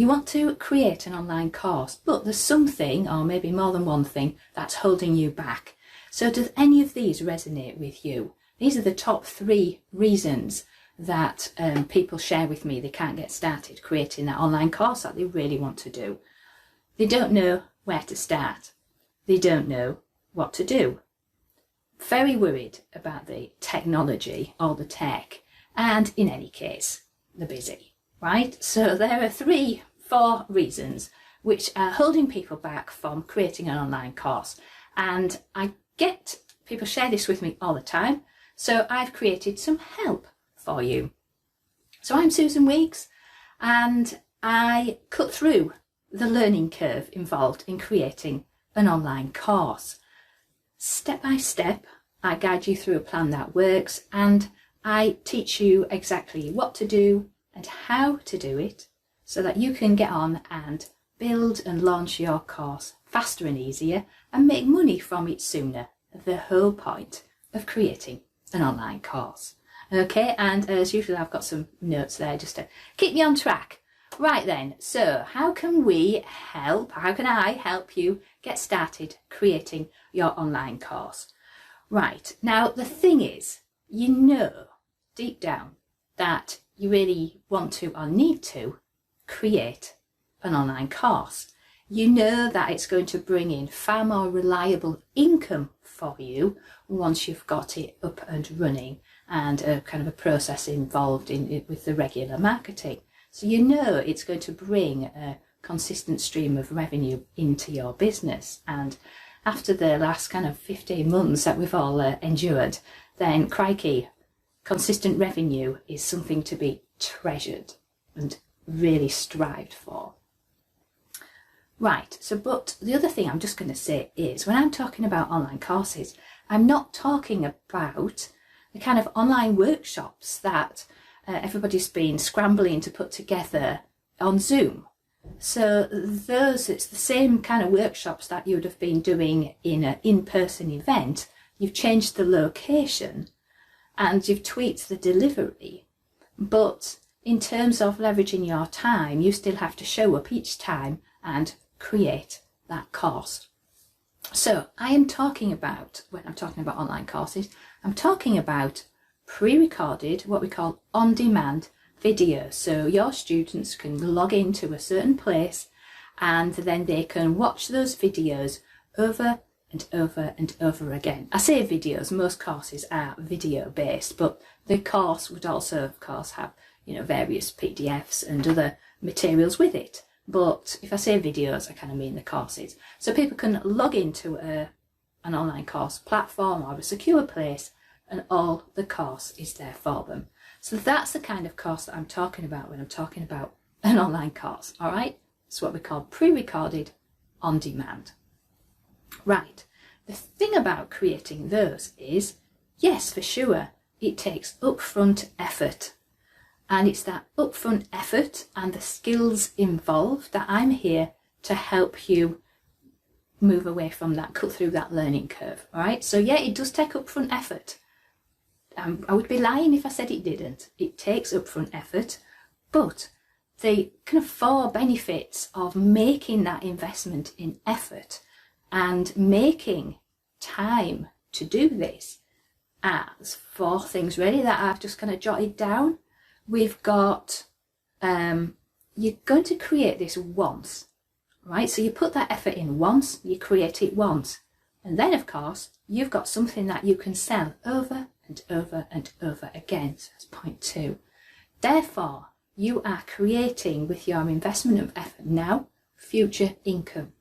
You want to create an online course, but there's something, or maybe more than one thing, that's holding you back. So does any of these resonate with you? These are the top 3 reasons that people share with me they can't get started creating that online course that they really want to do. They don't know where to start. They don't know what to do. Very worried about the technology or the tech, and in any case, they're busy, right? So there are 3, 4 reasons which are holding people back from creating an online course. And I get people share this with me all the time. So I've created some help for you. So I'm Susan Weeks, and I cut through the learning curve involved in creating an online course. Step by step, I guide you through a plan that works, and I teach you exactly what to do and how to do it so that you can get on and build and launch your course faster and easier and make money from it sooner. The whole point of creating an online course. Okay, and as usual, I've got some notes there just to keep me on track. Right then, so how can I help you get started creating your online course? Right, now the thing is, you know deep down that you really want to or need to create an online course. You know that it's going to bring in far more reliable income for you once you've got it up and running and a kind of a process involved in it with the regular marketing. So you know it's going to bring a consistent stream of revenue into your business. And after the last kind of 15 months that we've all endured, then crikey, consistent revenue is something to be treasured and really strived for. Right, so but the other thing I'm just going to say is when I'm talking about online courses, I'm not talking about the kind of online workshops that everybody's been scrambling to put together on Zoom. So it's the same kind of workshops that you would have been doing in an in-person event. You've changed the location and you've tweaked the delivery, but in terms of leveraging your time, you still have to show up each time and create that course. So I am talking about, when I'm talking about online courses, I'm talking about pre-recorded, what we call on-demand videos. So your students can log into a certain place and then they can watch those videos over and over and over again. I say videos, most courses are video based, but the course would also of course have, various PDFs and other materials with it. But if I say videos, I kind of mean the courses. So people can log into an online course platform or a secure place and all the course is there for them. So that's the kind of course that I'm talking about when I'm talking about an online course, all right? It's what we call pre-recorded on demand. Right, the thing about creating those is, yes, for sure, it takes upfront effort. And it's that upfront effort and the skills involved that I'm here to help you move away from that, cut through that learning curve, all right? So yeah, it does take upfront effort. I would be lying if I said it didn't. It takes upfront effort, but the kind of 4 benefits of making that investment in effort and making time to do this as 4 things really that I've just kind of jotted down. We've got, you're going to create this once, right? So you put that effort in once, you create it once. And then of course, you've got something that you can sell over and over and over again. So that's point 2. Therefore, you are creating with your investment of effort now, future income.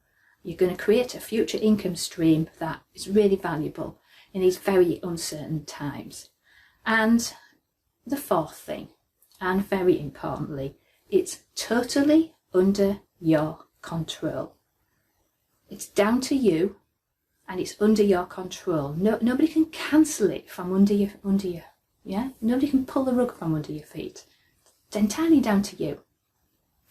You're going to create a future income stream that is really valuable in these very uncertain times. And the 4th thing, and very importantly, it's totally under your control. It's down to you and it's under your control. Nobody can cancel it from under you, yeah? Nobody can pull the rug from under your feet. It's entirely down to you.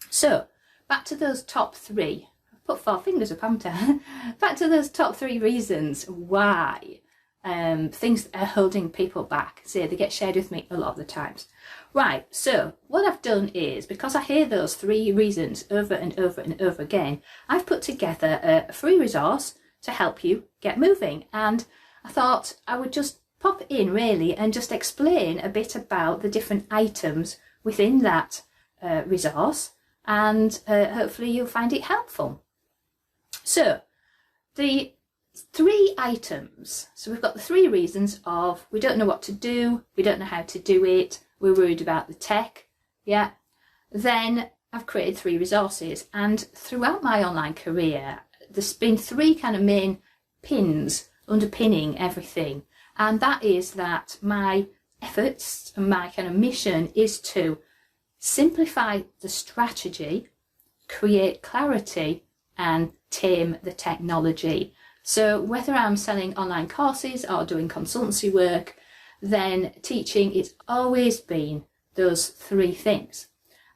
So, back to those top 3. I've put 4 fingers up, haven't I? Back to those top 3 reasons why things that are holding people back. So they get shared with me a lot of the times. Right, so what I've done is, because I hear those 3 reasons over and over and over again, I've put together a free resource to help you get moving. And I thought I would just pop in really and just explain a bit about the different items within that resource, and hopefully you'll find it helpful. So the 3 items, so we've got the 3 reasons of we don't know what to do, we don't know how to do it, we're worried about the tech, yeah. Then I've created 3 resources, and throughout my online career there's been 3 kind of main pins underpinning everything, and that is that my efforts and my kind of mission is to simplify the strategy, create clarity, and tame the technology. So whether I'm selling online courses or doing consultancy work, then teaching, it's always been those 3 things.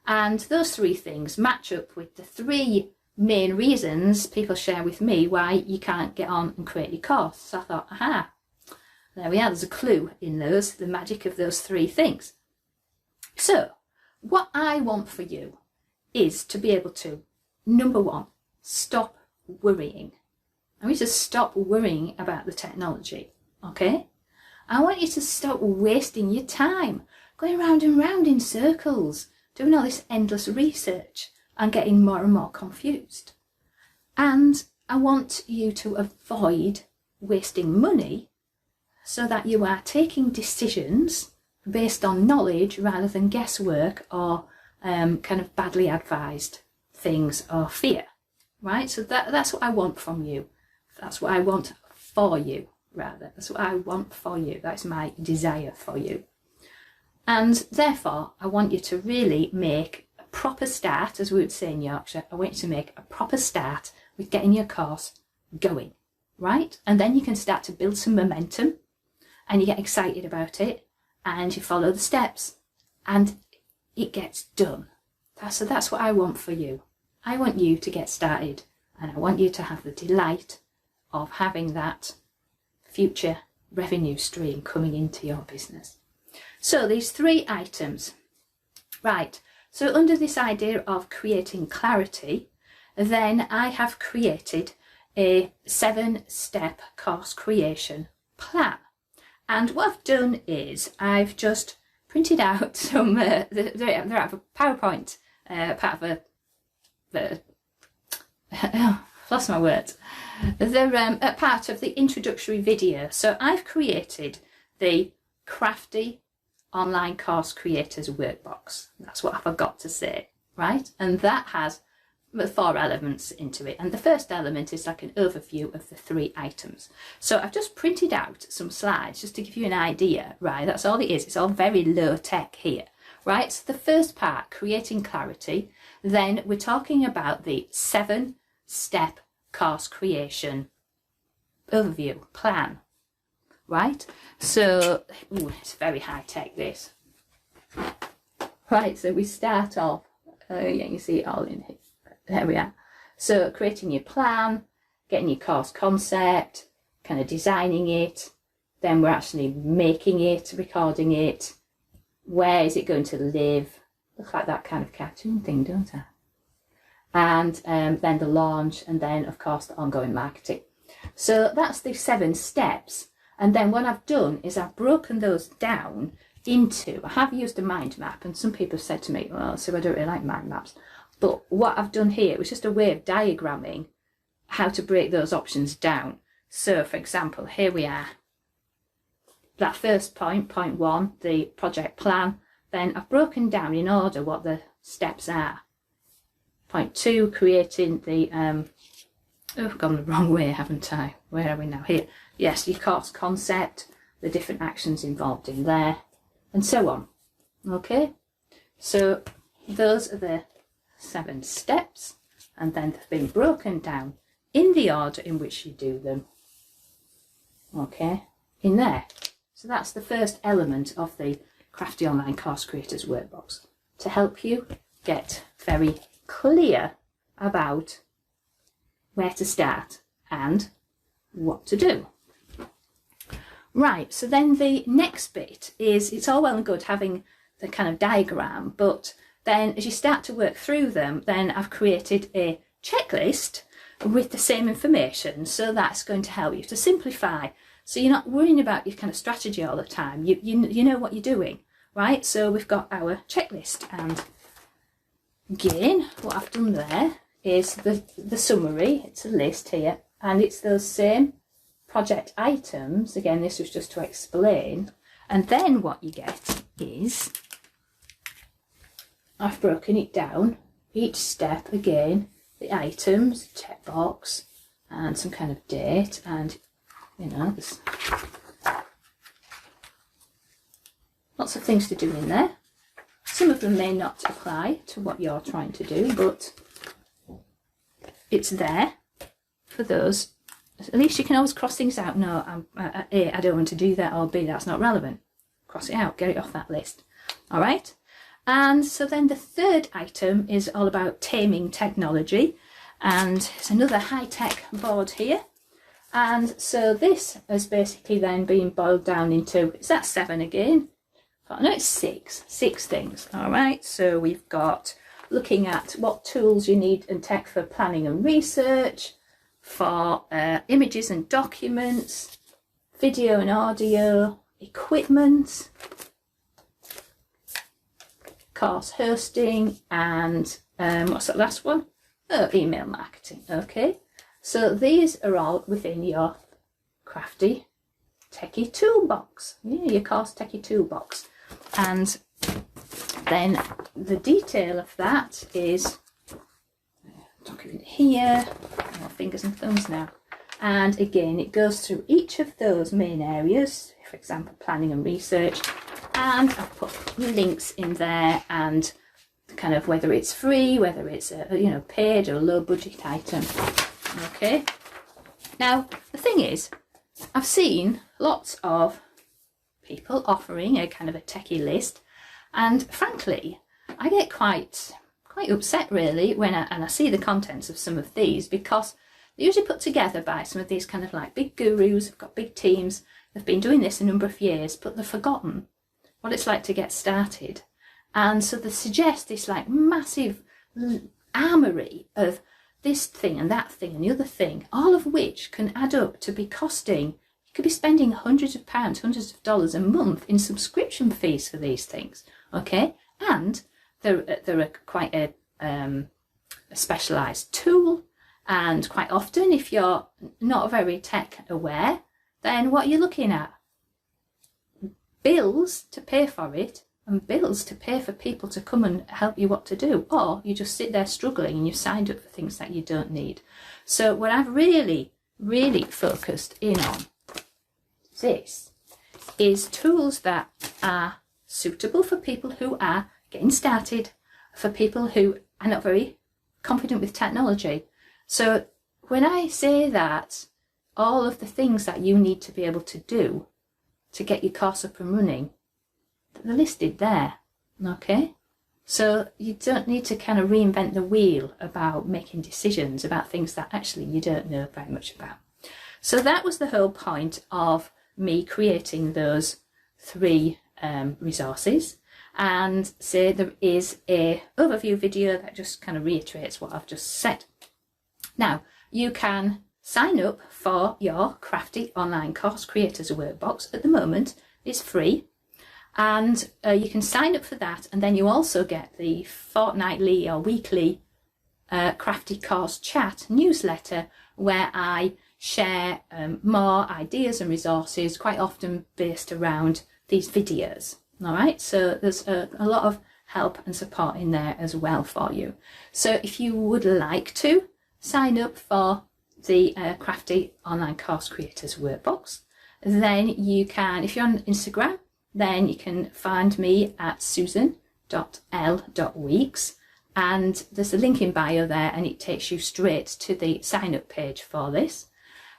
And those 3 things match up with the 3 main reasons people share with me why you can't get on and create your course. So I thought, aha, there we are, there's a clue in those, the magic of those 3 things. So what I want for you is to be able to, number 1, stop worrying. I want you to stop worrying about the technology, okay? I want you to stop wasting your time going round and round in circles, doing all this endless research and getting more and more confused. And I want you to avoid wasting money so that you are taking decisions based on knowledge rather than guesswork or kind of badly advised things or fear, right? So that's what I want from you. That's what I want for you, rather. That's what I want for you. That's my desire for you. And therefore, I want you to really make a proper start, as we would say in Yorkshire. I want you to make a proper start with getting your course going, right? And then you can start to build some momentum and you get excited about it and you follow the steps and it gets done. So that's what I want for you. I want you to get started and I want you to have the delight of having that future revenue stream coming into your business. So these 3 items, right, so under this idea of creating clarity, then I have created a 7-step course creation plan. And what I've done is I've just printed out some, they're out of a PowerPoint, part of I've lost my words. They're a part of the introductory video. So I've created the Crafty Online Course Creators Workbox. That's what I forgot to say, right? And that has 4 elements into it. And the first element is like an overview of the 3 items. So I've just printed out some slides just to give you an idea, right? That's all it is. It's all very low tech here, right? So the first part, creating clarity. Then we're talking about the 7-step course creation overview plan, right? So it's very high tech, this, right? So we start off, yeah, you see it all in here. There we are. So creating your plan, getting your course concept, kind of designing it, then we're actually making it, recording it, where is it going to live, look like that kind of cartoon thing, don't I? And then the launch, and then of course the ongoing marketing. So that's the 7 steps. And then what I've done is I've broken those down into, I have used a mind map, and some people have said to me, well, so I don't really like mind maps. But what I've done here was just a way of diagramming how to break those options down. So for example, here we are. That first point, point 1, the project plan, then I've broken down in order what the steps are. Point 2, creating the, oh, I've gone the wrong way, haven't I? Where are we now? Here. Yes, your course concept, the different actions involved in there, and so on. Okay? So those are the 7 steps, and then they've been broken down in the order in which you do them. Okay? In there. So that's the first element of the Crafty Online Course Creators Workbox, to help you get very clear about where to start and what to do. Right, so then the next bit is, it's all well and good having the kind of diagram, but then as you start to work through them, then I've created a checklist with the same information, so that's going to help you to simplify. So you're not worrying about your kind of strategy all the time. You know what you're doing, right? So we've got our checklist, and again, what I've done there is the summary. It's a list here, and it's those same project items. Again, this was just to explain. And then what you get is, I've broken it down, each step again, the items, checkbox, and some kind of date, and you know, there's lots of things to do in there. Some of them may not apply to what you're trying to do, but it's there for those. At least you can always cross things out. No, A, I don't want to do that, or B, that's not relevant. Cross it out, get it off that list. All right. And so then the third item is all about Taming Technology, and it's another high-tech board here. And so this has basically then been boiled down into, is that 7 again? Oh, no, it's 6 things. All right, so we've got looking at what tools you need and tech for planning and research, for images and documents, video and audio, equipment, course hosting, and what's that last one? Oh, email marketing. Okay, so these are all within your crafty techie toolbox. Yeah, your course techie toolbox. And then the detail of that is document here, more fingers and thumbs now. And again, it goes through each of those main areas, for example, planning and research. And I've put links in there, and kind of whether it's free, whether it's a paid or low budget item. Okay. Now the thing is, I've seen lots of people offering a kind of a techie list, and frankly, I get quite upset really when I see the contents of some of these, because they're usually put together by some of these kind of like big gurus who've got big teams. They've been doing this a number of years, but they've forgotten what it's like to get started. And so they suggest this like massive armoury of this thing and that thing and the other thing, all of which can add up to be costing, you could be spending hundreds of pounds, hundreds of dollars a month in subscription fees for these things, okay? And they're quite a specialised tool, and quite often if you're not very tech aware, then what you're looking at, bills to pay for it, and bills to pay for people to come and help you what to do, or you just sit there struggling and you've signed up for things that you don't need. So what I've really focused in on this is tools that are suitable for people who are getting started, for people who are not very confident with technology. So when I say that all of the things that you need to be able to do to get your course up and running, they're listed there, okay? So you don't need to kind of reinvent the wheel about making decisions about things that actually you don't know very much about. So that was the whole point of me creating those 3 resources. And say there is a overview video that just kind of reiterates what I've just said. Now, you can sign up for your Crafty Online Course Creators Workbox. At the moment, it's free. And you can sign up for that, and then you also get the fortnightly or weekly Crafty Course Chat newsletter, where I share more ideas and resources, quite often based around these videos. All right, so there's a lot of help and support in there as well for you. So if you would like to sign up for the Crafty Online Course Creators Workbox, then you can, if you're on Instagram, then you can find me at susan.l.weeks, and there's a link in bio there, and it takes you straight to the sign up page for this.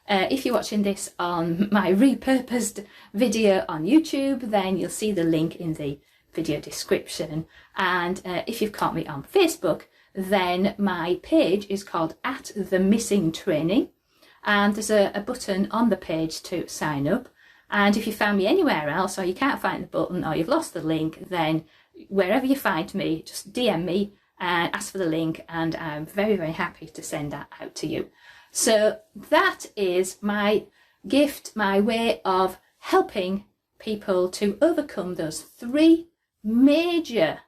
If you're watching this on my repurposed video on YouTube, then you'll see the link in the video description. And if you've caught me on Facebook, then my page is called @TheMissingTraining, and there's a button on the page to sign up. And if you found me anywhere else, or you can't find the button, or you've lost the link, then wherever you find me, just DM me and ask for the link, and I'm very, very happy to send that out to you. So that is my gift, my way of helping people to overcome those 3 major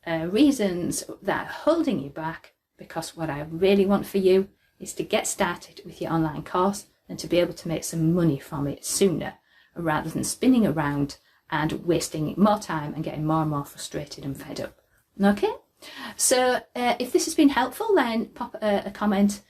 reasons that are holding you back, because what I really want for you is to get started with your online course and to be able to make some money from it sooner, rather than spinning around and wasting more time and getting more and more frustrated and fed up. Okay, so if this has been helpful, then pop a comment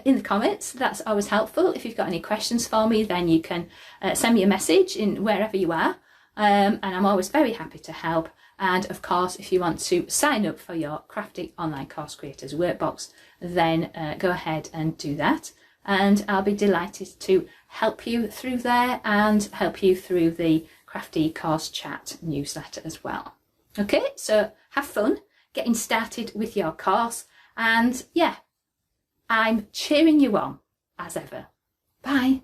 in the comments. That's always helpful. If you've got any questions for me, then you can send me a message in wherever you are, and I'm always very happy to help. And of course, if you want to sign up for your Crafty Online Course Creators Workbox, then go ahead and do that. And I'll be delighted to help you through there and help you through the Crafty Course Chat newsletter as well. Okay, so have fun getting started with your course. And yeah, I'm cheering you on as ever. Bye.